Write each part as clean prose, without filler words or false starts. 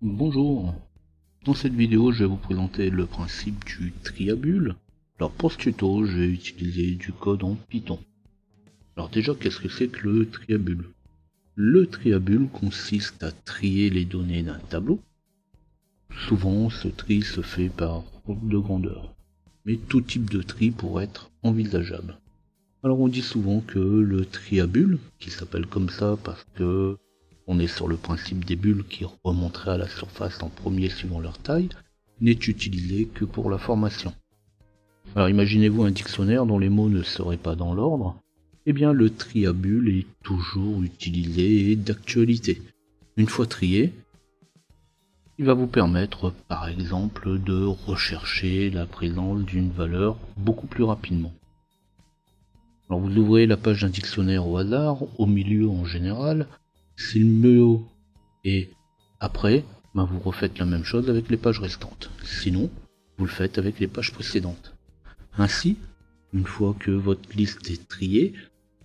Bonjour, dans cette vidéo je vais vous présenter le principe du triabule. Alors pour ce tuto je vais utiliser du code en Python. Alors déjà qu'est-ce que c'est que le triabule? Le triabule consiste à trier les données d'un tableau. Souvent ce tri se fait par ordre de grandeur, mais tout type de tri pourrait être envisageable. Alors on dit souvent que le triabule, qui s'appelle comme ça parce que on est sur le principe des bulles qui remonteraient à la surface en premier suivant leur taille, n'est utilisé que pour la formation. Alors imaginez-vous un dictionnaire dont les mots ne seraient pas dans l'ordre. Eh bien le triabule est toujours utilisé et d'actualité. Une fois trié, il va vous permettre par exemple de rechercher la présence d'une valeur beaucoup plus rapidement. Alors vous ouvrez la page d'un dictionnaire au hasard, au milieu en général. Si le mot est après, vous refaites la même chose avec les pages restantes. Sinon, vous le faites avec les pages précédentes. Ainsi, une fois que votre liste est triée,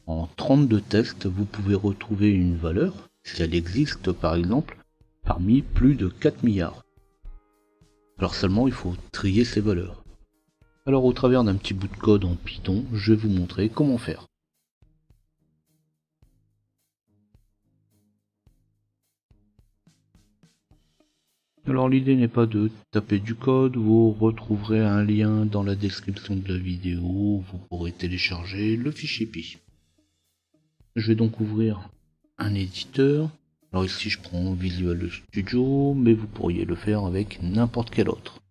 en 32 tests, vous pouvez retrouver une valeur, si elle existe par exemple, parmi plus de 4 milliards. Alors seulement, il faut trier ces valeurs. Alors au travers d'un petit bout de code en Python, je vais vous montrer comment faire. Alors l'idée n'est pas de taper du code, vous retrouverez un lien dans la description de la vidéo où vous pourrez télécharger le fichier Py. Je vais donc ouvrir un éditeur. Alors ici je prends Visual Studio, mais vous pourriez le faire avec n'importe quel autre.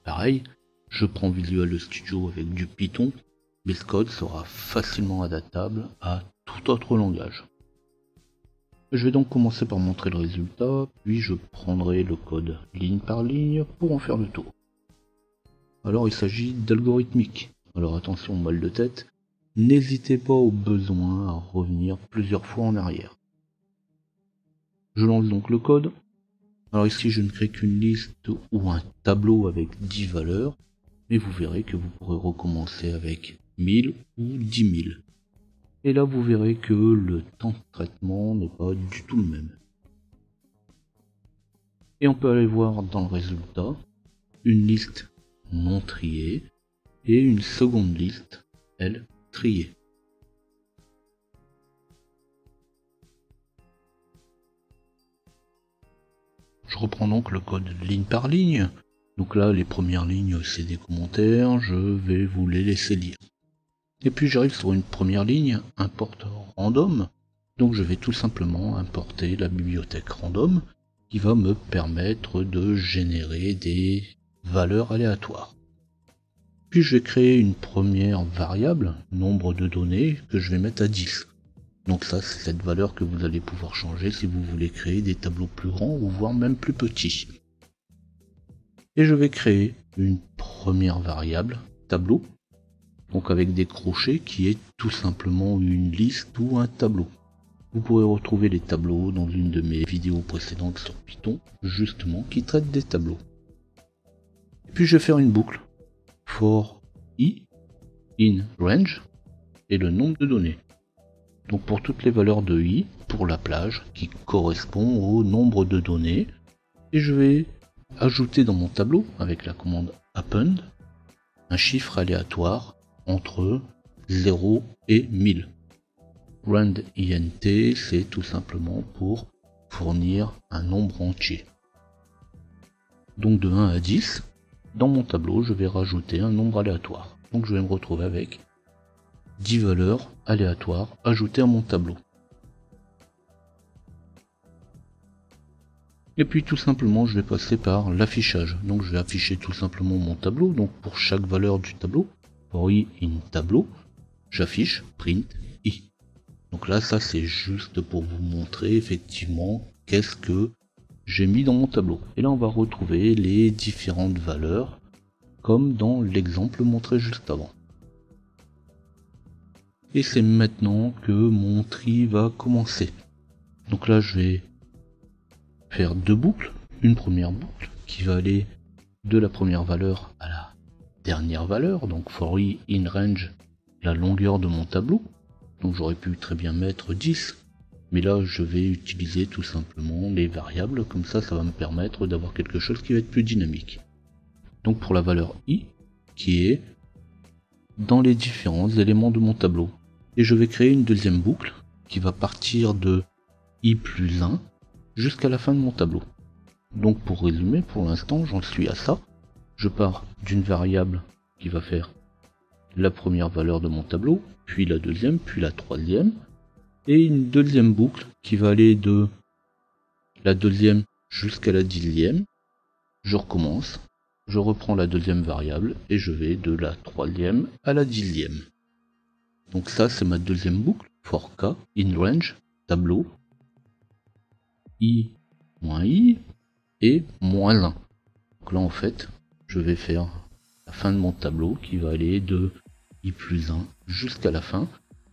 Pareil, je prends Visual Studio avec du Python, mais ce code sera facilement adaptable à tout autre langage. Je vais donc commencer par montrer le résultat, puis je prendrai le code ligne par ligne pour en faire le tour. Alors il s'agit d'algorithmique, alors attention mal de tête, n'hésitez pas au besoin à revenir plusieurs fois en arrière. Je lance donc le code. Alors ici je ne crée qu'une liste ou un tableau avec 10 valeurs, mais vous verrez que vous pourrez recommencer avec 1000 ou 10 000. Et là vous verrez que le temps de traitement n'est pas du tout le même. Et on peut aller voir dans le résultat une liste non triée et une seconde liste, elle, triée. Je reprends donc le code ligne par ligne. Donc là les premières lignes c'est des commentaires, je vais vous les laisser lire. Et puis j'arrive sur une première ligne, import random, donc je vais tout simplement importer la bibliothèque random qui va me permettre de générer des valeurs aléatoires. Puis je vais créer une première variable, nombre de données, que je vais mettre à 10. Donc ça c'est cette valeur que vous allez pouvoir changer si vous voulez créer des tableaux plus grands ou voire même plus petits. Et je vais créer une première variable, tableau, donc avec des crochets qui est tout simplement une liste ou un tableau. Vous pourrez retrouver les tableaux dans une de mes vidéos précédentes sur Python, justement, qui traite des tableaux. Et puis je vais faire une boucle, for i in range, et le nombre de données. Donc pour toutes les valeurs de i, pour la plage, qui correspond au nombre de données, et je vais ajouter dans mon tableau, avec la commande append, un chiffre aléatoire entre 0 et 1000. Rand int, c'est tout simplement pour fournir un nombre entier. Donc de 1 à 10, dans mon tableau, je vais rajouter un nombre aléatoire. Donc je vais me retrouver avec 10 valeurs aléatoires ajoutées à mon tableau. Et puis tout simplement, je vais passer par l'affichage. Donc je vais afficher tout simplement mon tableau. Donc pour chaque valeur du tableau, for i in tableau, j'affiche print i. Donc là, ça c'est juste pour vous montrer effectivement qu'est-ce que j'ai mis dans mon tableau. Et là, on va retrouver les différentes valeurs comme dans l'exemple montré juste avant. Et c'est maintenant que mon tri va commencer. Donc là, je vais faire deux boucles. Une première boucle qui va aller de la première valeur à la dernière valeur, donc for i in range, la longueur de mon tableau. Donc j'aurais pu très bien mettre 10, Mais là, je vais utiliser tout simplement les variables, comme ça va me permettre d'avoir quelque chose qui va être plus dynamique. Donc pour la valeur i, qui est dans les différents éléments de mon tableau. Et je vais créer une deuxième boucle, qui va partir de i plus 1 jusqu'à la fin de mon tableau. Donc pour résumer, pour l'instant, j'en suis à ça. Je pars d'une variable qui va faire la première valeur de mon tableau, puis la deuxième, puis la troisième, et une deuxième boucle qui va aller de la deuxième jusqu'à la dixième. Je recommence, je reprends la deuxième variable et je vais de la troisième à la dixième. Donc ça c'est ma deuxième boucle, for k, in range, tableau, i, moins i et moins 1. Donc là en fait, je vais faire la fin de mon tableau qui va aller de i plus 1 jusqu'à la fin,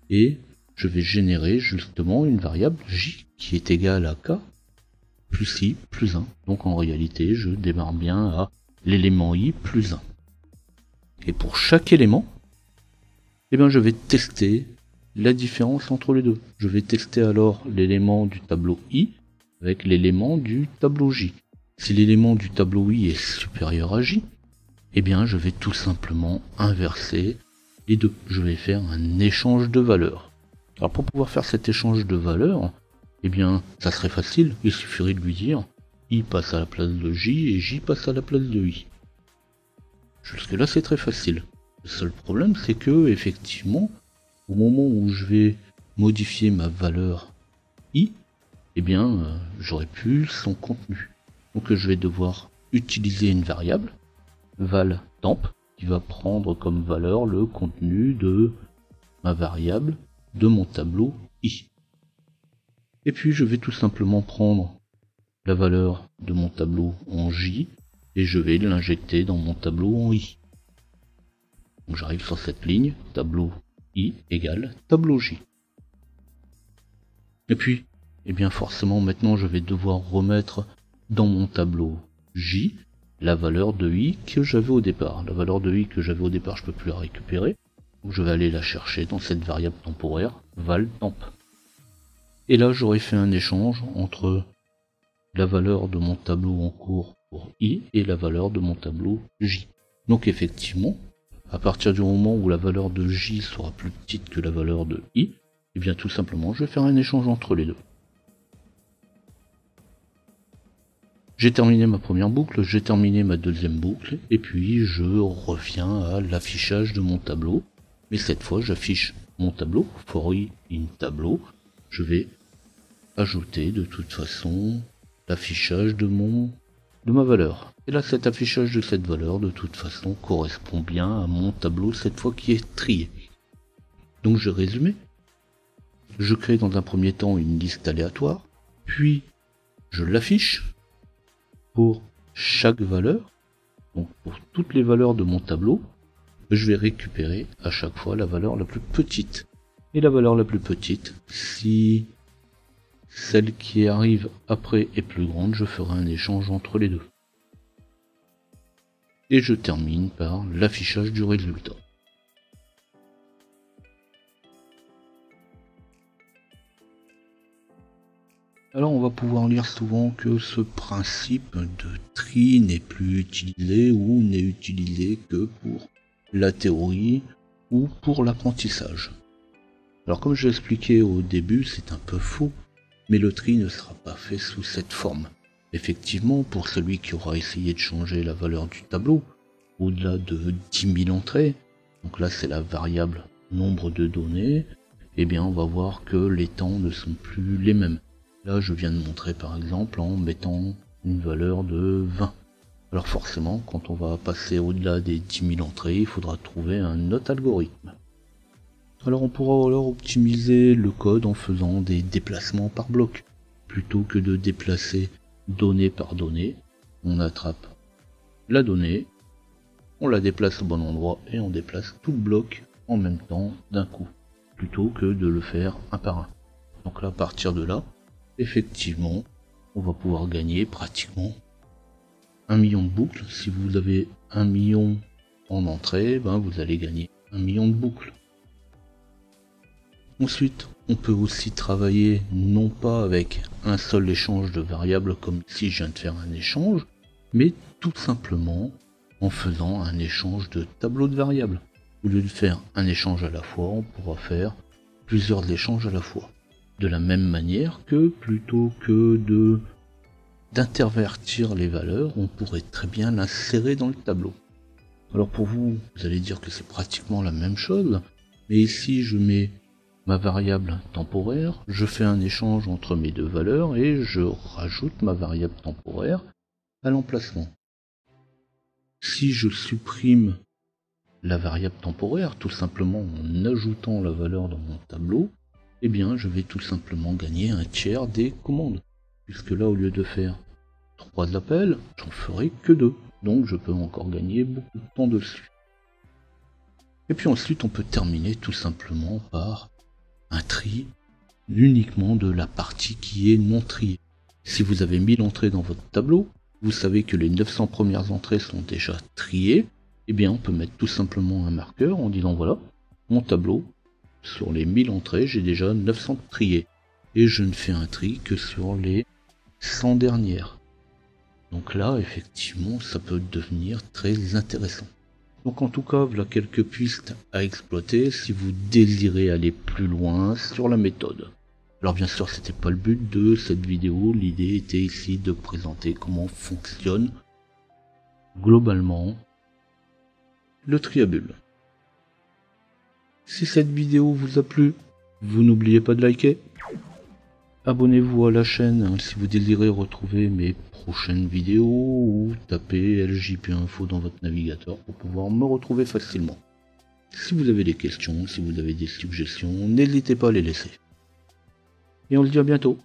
et je vais générer justement une variable j qui est égale à k plus i plus 1. Donc en réalité, je démarre bien à l'élément i plus 1. Et pour chaque élément, eh bien, je vais tester la différence entre les deux. Je vais tester alors l'élément du tableau i avec l'élément du tableau j. Si l'élément du tableau i est supérieur à j, eh bien je vais tout simplement inverser les deux. Je vais faire un échange de valeurs. Alors pour pouvoir faire cet échange de valeurs, eh bien ça serait facile, il suffirait de lui dire i passe à la place de j et j passe à la place de i. Jusque là c'est très facile. Le seul problème c'est que effectivement, au moment où je vais modifier ma valeur i, eh bien j'aurai plus son contenu. Donc je vais devoir utiliser une variable, val temp, qui va prendre comme valeur le contenu de ma variable de mon tableau i. Et puis je vais tout simplement prendre la valeur de mon tableau en j et je vais l'injecter dans mon tableau en i. Donc j'arrive sur cette ligne, tableau i égale tableau j. Et puis, eh bien forcément maintenant je vais devoir remettre dans mon tableau j la valeur de i que j'avais au départ. La valeur de i que j'avais au départ, je peux plus la récupérer. Donc je vais aller la chercher dans cette variable temporaire, val temp. Et là j'aurais fait un échange entre la valeur de mon tableau en cours pour i et la valeur de mon tableau j. Donc effectivement, à partir du moment où la valeur de j sera plus petite que la valeur de i, et bien tout simplement je vais faire un échange entre les deux. J'ai terminé ma première boucle, j'ai terminé ma deuxième boucle, et puis je reviens à l'affichage de mon tableau. Mais cette fois, j'affiche mon tableau, for i in tableau. Je vais ajouter de toute façon l'affichage de ma valeur. Et là, cet affichage de cette valeur, de toute façon, correspond bien à mon tableau, cette fois qui est trié. Donc je résume. Je crée dans un premier temps une liste aléatoire, puis je l'affiche pour chaque valeur, donc pour toutes les valeurs de mon tableau, je vais récupérer à chaque fois la valeur la plus petite. Et la valeur la plus petite, si celle qui arrive après est plus grande, je ferai un échange entre les deux. Et je termine par l'affichage du résultat. Alors on va pouvoir lire souvent que ce principe de tri n'est plus utilisé ou n'est utilisé que pour la théorie ou pour l'apprentissage. Alors comme je l'ai expliqué au début, c'est un peu faux, mais le tri ne sera pas fait sous cette forme. Effectivement, pour celui qui aura essayé de changer la valeur du tableau, au-delà de 10 000 entrées, donc là c'est la variable nombre de données, eh bien on va voir que les temps ne sont plus les mêmes. Là je viens de montrer par exemple en mettant une valeur de 20. Alors forcément, quand on va passer au-delà des 10 000 entrées, il faudra trouver un autre algorithme. Alors on pourra alors optimiser le code en faisant des déplacements par bloc. Plutôt que de déplacer donnée par donnée, on attrape la donnée, on la déplace au bon endroit et on déplace tout le bloc en même temps d'un coup, plutôt que de le faire un par un. Donc là, à partir de là, effectivement, on va pouvoir gagner pratiquement 1 million de boucles. Si vous avez 1 million en entrée, ben vous allez gagner 1 million de boucles. Ensuite, on peut aussi travailler non pas avec un seul échange de variables comme ici je viens de faire un échange, mais tout simplement en faisant un échange de tableaux de variables. Au lieu de faire un échange à la fois, on pourra faire plusieurs échanges à la fois. De la même manière que plutôt que d'intervertir les valeurs, on pourrait très bien l'insérer dans le tableau. Alors pour vous, vous allez dire que c'est pratiquement la même chose, mais ici je mets ma variable temporaire, je fais un échange entre mes deux valeurs et je rajoute ma variable temporaire à l'emplacement. Si je supprime la variable temporaire, tout simplement en ajoutant la valeur dans mon tableau, eh bien je vais tout simplement gagner un tiers des commandes. Puisque là, au lieu de faire 3 appels, j'en ferai que 2. Donc je peux encore gagner beaucoup de temps dessus. Et puis ensuite, on peut terminer tout simplement par un tri uniquement de la partie qui est non triée. Si vous avez 1000 entrées dans votre tableau, vous savez que les 900 premières entrées sont déjà triées, eh bien on peut mettre tout simplement un marqueur en disant voilà, mon tableau, sur les 1000 entrées, j'ai déjà 900 triées. Et je ne fais un tri que sur les 100 dernières. Donc là, effectivement, ça peut devenir très intéressant. Donc en tout cas, voilà quelques pistes à exploiter si vous désirez aller plus loin sur la méthode. Alors bien sûr, c'était pas le but de cette vidéo, l'idée était ici de présenter comment fonctionne globalement le triabule. Si cette vidéo vous a plu, vous n'oubliez pas de liker. Abonnez-vous à la chaîne si vous désirez retrouver mes prochaines vidéos ou tapez LJP Info dans votre navigateur pour pouvoir me retrouver facilement. Si vous avez des questions, si vous avez des suggestions, n'hésitez pas à les laisser. Et on se dit à bientôt.